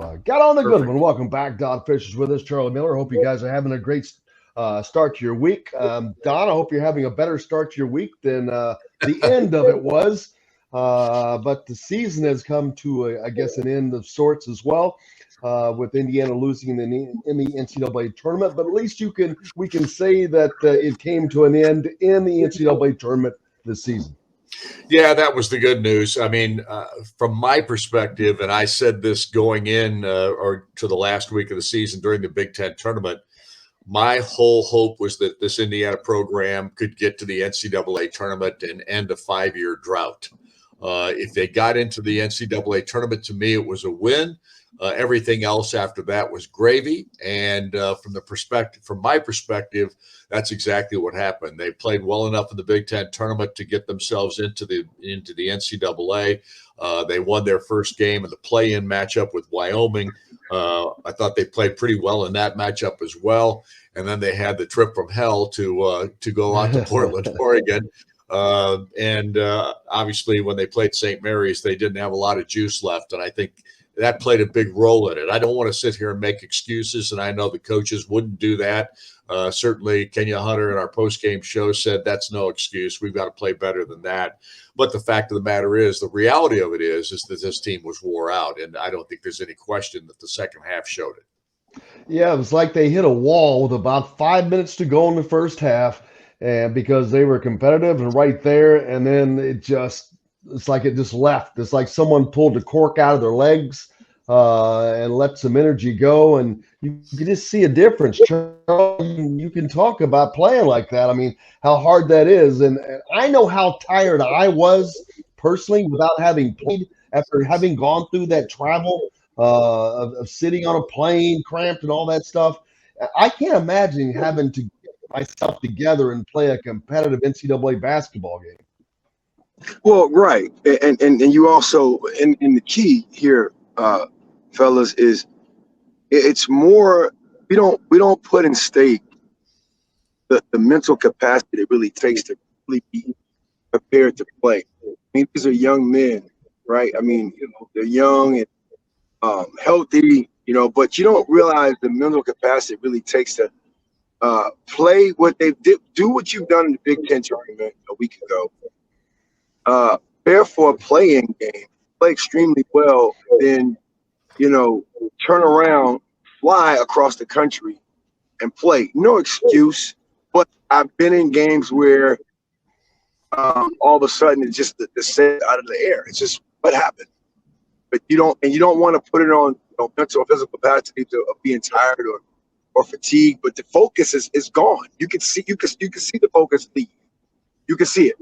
Got on the good Perfect. one. Welcome back. Don Fisher's with us. Charlie Miller. Hope you guys are having a great start to your week. Don, I hope you're having a better start to your week than the end of it was. But the season has come to, I guess, an end of sorts as well, with Indiana losing in the NCAA tournament. But at least we can say that it came to an end in the NCAA tournament this season. Yeah, that was the good news. I mean, from my perspective, and I said this going in or to the last week of the season during the Big Ten tournament, my whole hope was that this Indiana program could get to the NCAA tournament and end a 5-year drought. If they got into the NCAA tournament, to me, it was a win. Everything else after that was gravy. And from my perspective, that's exactly what happened. They played well enough in the Big Ten tournament to get themselves into the NCAA. They won their first game in the play-in matchup with Wyoming. I thought they played pretty well in that matchup as well. And then they had the trip from hell to go out to Portland, Oregon. Obviously, when they played St. Mary's, they didn't have a lot of juice left. And I think that played a big role in it. I don't want to sit here and make excuses, and I know the coaches wouldn't do that. Certainly, Kenya Hunter in our post-game show said that's no excuse. We've got to play better than that. But the fact of the matter is, the reality of it is that this team was wore out, and I don't think there's any question that the second half showed it. Yeah, it was like they hit a wall with about 5 minutes to go in the first half, and because they were competitive and right there, and then it's like it just left. It's like someone pulled the cork out of their legs and let some energy go, and you can just see a difference. You can talk about playing like that. I mean, how hard that is, and I know how tired I was personally without having played after having gone through that travel of sitting on a plane, cramped, and all that stuff. I can't imagine having to get myself together and play a competitive NCAA basketball game. Well, right, and you also, and the key here, fellas, is it's more we don't put in stake the mental capacity it really takes to really be prepared to play. I mean, these are young men, right? I mean, they're young and healthy, but you don't realize the mental capacity it really takes to play what they did, do what you've done in the Big Ten tournament a week ago. Prepare for a playing game, play extremely well, then turn around, fly across the country, and play. No excuse, but I've been in games where all of a sudden it's just the set out of the air. It's just what happened. But you don't want to put it on mental or physical capacity of being tired or fatigued. But the focus is gone. You can see the focus leave. You can see it.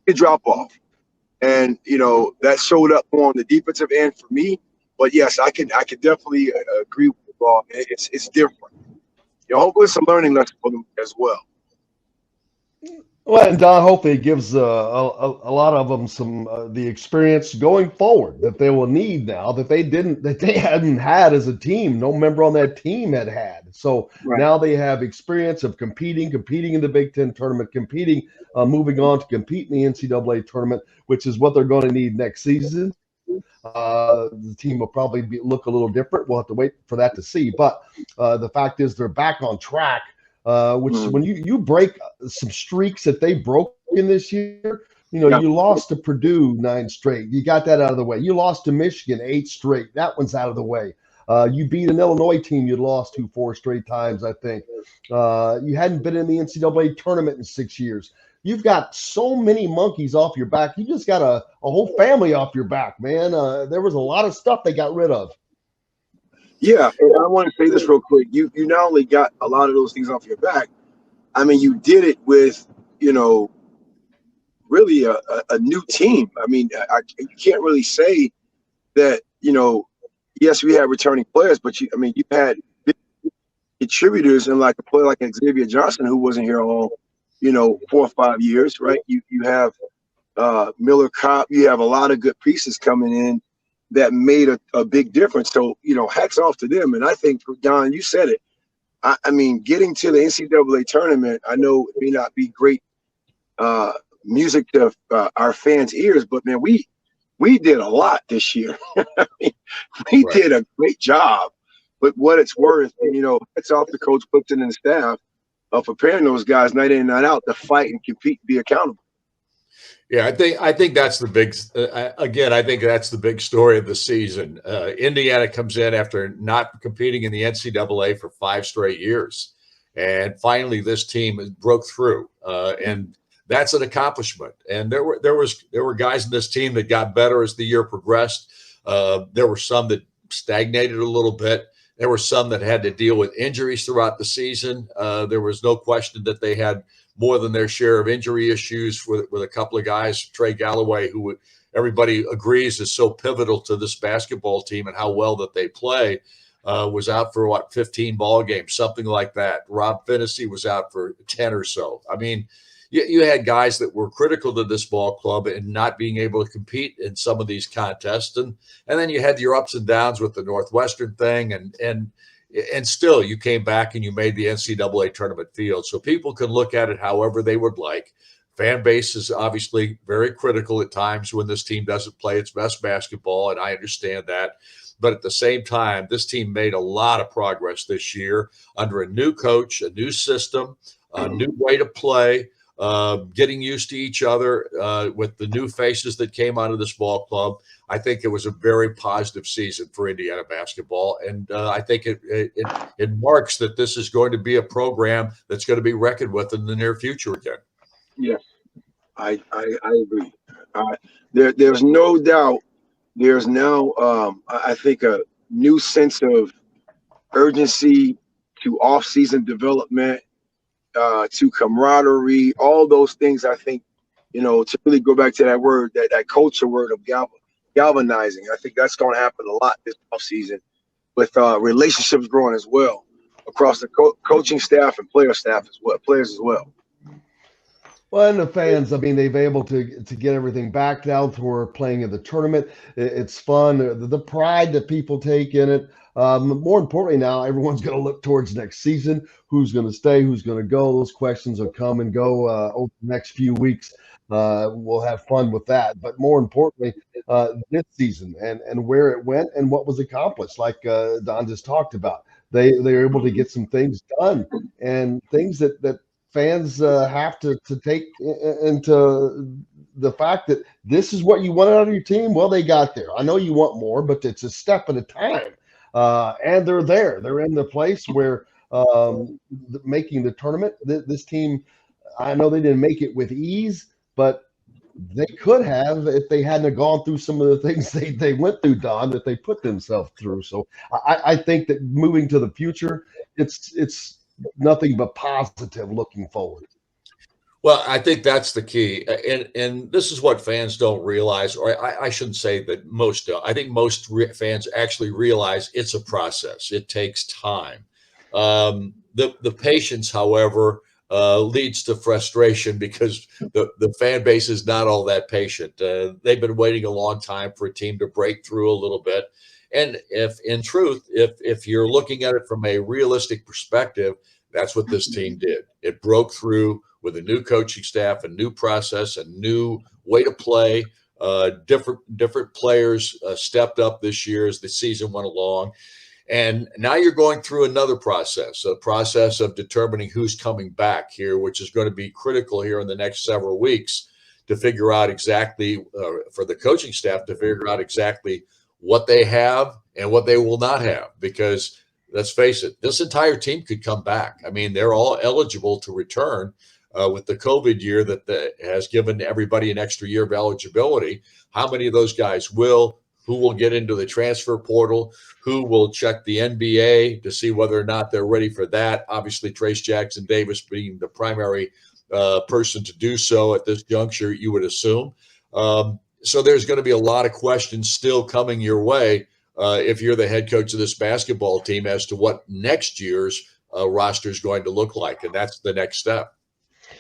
It drop off. And that showed up more on the defensive end for me. But yes, I can definitely agree with you, Bob. It's different. Hopefully it's a learning lesson for them as well. Well, and Don, hopefully it gives a lot of them some the experience going forward that they will need now that they hadn't had as a team. No member on that team had. So Right. Now they have experience of competing in the Big Ten tournament, moving on to compete in the NCAA tournament, which is what they're going to need next season. The team will probably look a little different. We'll have to wait for that to see. But the fact is they're back on track. Which when you break some streaks that they broke in this year, you lost to Purdue 9 straight. You got that out of the way. You lost to Michigan 8 straight. That one's out of the way. You beat an Illinois team you'd lost to 4 straight times, I think. You hadn't been in the NCAA tournament in 6 years. You've got so many monkeys off your back. You just got a whole family off your back, man. There was a lot of stuff they got rid of. Yeah, and I want to say this real quick. You not only got a lot of those things off your back, I mean, you did it with, really a new team. I mean, you can't really say that, yes, we had returning players, but you've had contributors and like a player like Xavier Johnson, who wasn't here all, 4 or 5 years, right? You have Miller Kopp. You have a lot of good pieces coming in that made a big difference. So, hats off to them. And I think, Don, you said it. I mean, getting to the NCAA tournament, I know it may not be great music to our fans' ears, but man, we we did a lot this year. I mean, we Right. did a great job. But what it's worth, it's off the coach Woodson and the staff of preparing those guys night in and night out to fight and compete and be accountable. Yeah, I think that's the big. Again, I think that's the big story of the season. Indiana comes in after not competing in the NCAA for 5 straight years, and finally this team broke through, and that's an accomplishment. And there were guys in this team that got better as the year progressed. There were some that stagnated a little bit. There were some that had to deal with injuries throughout the season. There was no question that they had more than their share of injury issues with a couple of guys. Trey Galloway, who everybody agrees is so pivotal to this basketball team and how well that they play, was out for 15 ball games, something like that. Rob Finney was out for 10 or so. I mean, you had guys that were critical to this ball club and not being able to compete in some of these contests. And then you had your ups and downs with the Northwestern thing. And still you came back and you made the NCAA tournament field. So people can look at it however they would like. Fan base is obviously very critical at times when this team doesn't play its best basketball, and I understand that. But at the same time, this team made a lot of progress this year under a new coach, a new system, a new way to play, getting used to each other with the new faces that came out of this ball club. I think it was a very positive season for Indiana basketball, and I think it marks that this is going to be a program that's going to be reckoned with in the near future again. Yes, I agree. There's no doubt. There's now, I think, a new sense of urgency to off-season development, to camaraderie, all those things. I think, to really go back to that word, that culture word of galvanizing. I think that's going to happen a lot this offseason with relationships growing as well across the coaching staff and players as well. Well, and the fans, I mean, they've able to get everything back down to where playing in the tournament. It's fun. The pride that people take in it. More importantly, now everyone's going to look towards next season. Who's going to stay? Who's going to go? Those questions will come and go over the next few weeks. We'll have fun with that. But more importantly, this season and where it went and what was accomplished, like Don just talked about. They were able to get some things done and things that fans have to take into the fact that this is what you want out of your team. Well, they got there. I know you want more, but it's a step at a time. And they're there. They're in the place where making the tournament. This team, I know they didn't make it with ease, but they could have if they hadn't gone through some of the things they went through, Don, that they put themselves through. So I think that moving to the future, it's nothing but positive looking forward. Well, I think that's the key. And this is what fans don't realize, or I shouldn't say that most don't. I think most fans actually realize it's a process. It takes time. The patience, however, leads to frustration because the fan base is not all that patient. They've been waiting a long time for a team to break through a little bit. And if in truth, if you're looking at it from a realistic perspective, that's what this team did. It broke through with a new coaching staff, a new process, a new way to play. Different players stepped up this year as the season went along. And now you're going through another process, a process of determining who's coming back here, which is going to be critical here in the next several weeks to figure out exactly, for the coaching staff to figure out exactly what they have and what they will not have. Because let's face it, this entire team could come back. I mean, they're all eligible to return with the COVID year that has given everybody an extra year of eligibility. How many of those guys will? Who will get into the transfer portal? Who will check the NBA to see whether or not they're ready for that? Obviously, Trace Jackson Davis being the primary person to do so at this juncture, you would assume. So there's going to be a lot of questions still coming your way if you're the head coach of this basketball team as to what next year's roster is going to look like. And that's the next step.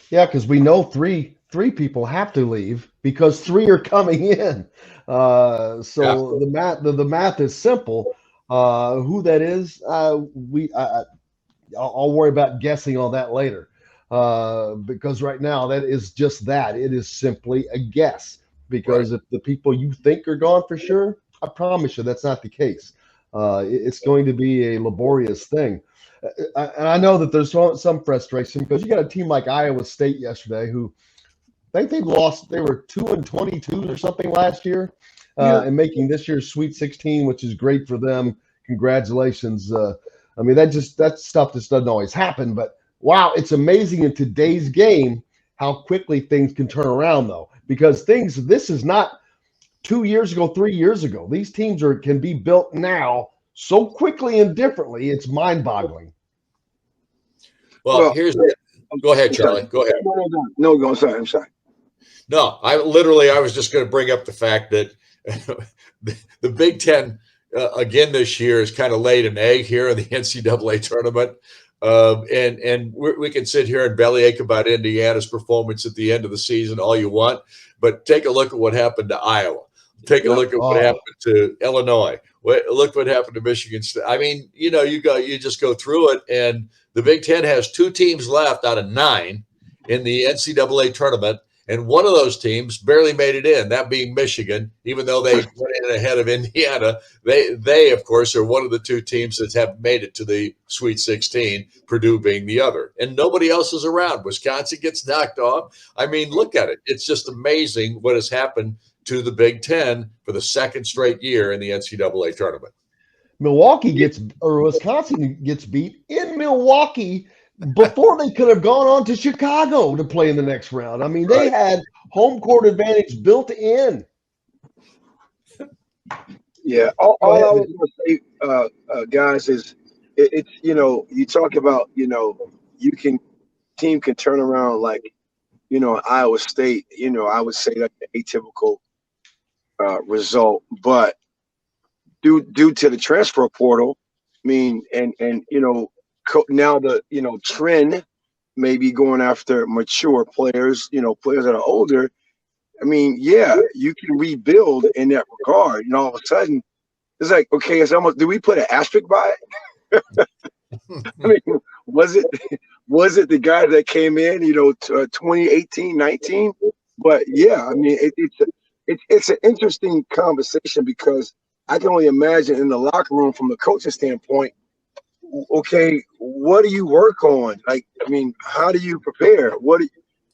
Yeah, because we know three people have to leave because 3 are coming in. So yeah. The math is simple. Who that is, I'll worry about guessing on that later. Because right now that is just that. It is simply a guess. because if the people you think are gone for sure, I promise you that's not the case. It's going to be a laborious thing. And I know that there's some frustration because you got a team like Iowa State yesterday who I think they lost. They were 2-22 or something last year, and making this year's Sweet 16, which is great for them. Congratulations. I mean, that stuff just doesn't always happen. But wow, it's amazing in today's game how quickly things can turn around, though, because this is not 2 years ago, 3 years ago. These teams can be built now so quickly and differently. It's mind-boggling. Well, go ahead, Charlie. Go ahead. No, go. I'm sorry. No, I was just going to bring up the fact that the Big Ten again this year has kind of laid an egg here in the NCAA tournament. And we can sit here and bellyache about Indiana's performance at the end of the season all you want, but take a look at what happened to Iowa. Take a look at what happened to Illinois. Look what happened to Michigan State. I mean, you just go through it, and the Big Ten has 2 teams left out of 9 in the NCAA tournament. And one of those teams barely made it in, that being Michigan, even though they went in ahead of Indiana. They, of course, are one of the 2 teams that have made it to the Sweet 16, Purdue being the other. And nobody else is around. Wisconsin gets knocked off. I mean, look at it. It's just amazing what has happened to the Big Ten for the second straight year in the NCAA tournament. Wisconsin gets beat in Milwaukee before they could have gone on to Chicago to play in the next round. I mean, they had home court advantage built in. Yeah, all I was going to say, guys, is it's you talk about team can turn around like Iowa State. I would say that's an atypical result, but due to the transfer portal, I mean, and now the trend may be going after mature players, players that are older. I mean, yeah, you can rebuild in that regard. And all of a sudden, it's like, okay, it's almost. Did we put an asterisk by it? I mean, was it the guy that came in, 2018, 19? But yeah, I mean, it's an interesting conversation because I can only imagine in the locker room from the coaching standpoint. Okay, what do you work on? Like, I mean, how do you prepare? What are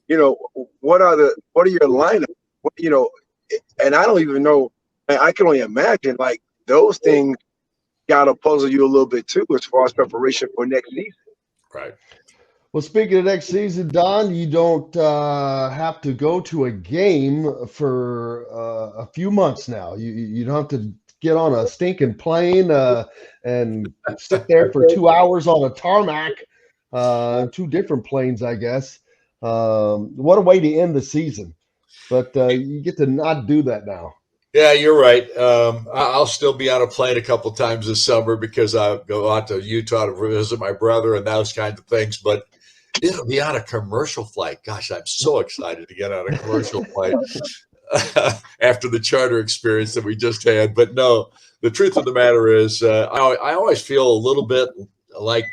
your lineup? And I don't even know. I can only imagine like those things gotta puzzle you a little bit too as far as preparation for next season. Right. Well, speaking of next season, Don, you don't have to go to a game for a few months now. You don't have to get on a stinking plane and sit there for 2 hours on a tarmac, 2 different planes, I guess. What a way to end the season. But you get to not do that now. Yeah, you're right. I'll still be on a plane a couple times this summer because I go out to Utah to visit my brother and those kinds of things. But it'll be on a commercial flight. Gosh, I'm so excited to get on a commercial flight after the charter experience that we just had. But no, the truth of the matter is I always feel a little bit like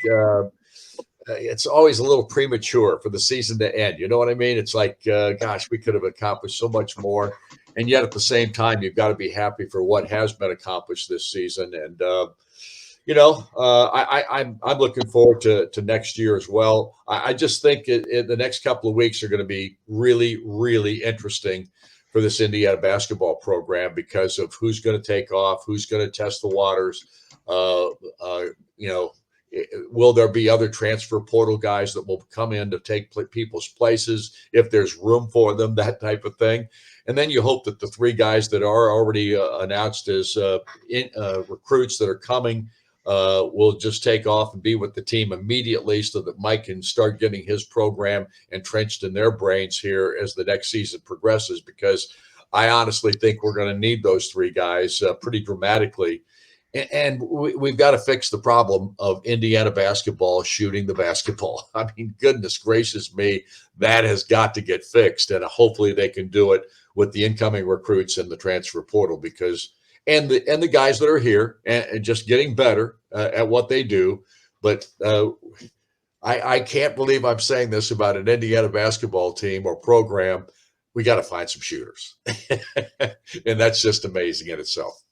it's always a little premature for the season to end. You know what I mean? It's like, gosh, we could have accomplished so much more. And yet at the same time, you've got to be happy for what has been accomplished this season. And, I'm looking forward to next year as well. I just think the next couple of weeks are going to be really, really interesting for this Indiana basketball program because of who's going to take off, who's going to test the waters. Will there be other transfer portal guys that will come in to take people's places if there's room for them, that type of thing? And then you hope that the 3 guys that are already announced as recruits that are coming will just take off and be with the team immediately so that Mike can start getting his program entrenched in their brains here as the next season progresses, because I honestly think we're going to need those 3 guys pretty dramatically. And we've got to fix the problem of Indiana basketball shooting the basketball. I mean, goodness gracious me, that has got to get fixed. And hopefully they can do it with the incoming recruits and the transfer portal, because and the guys that are here and just getting better at what they do. But I can't believe I'm saying this about an Indiana basketball team or program. we got to find some shooters. And that's just amazing in itself.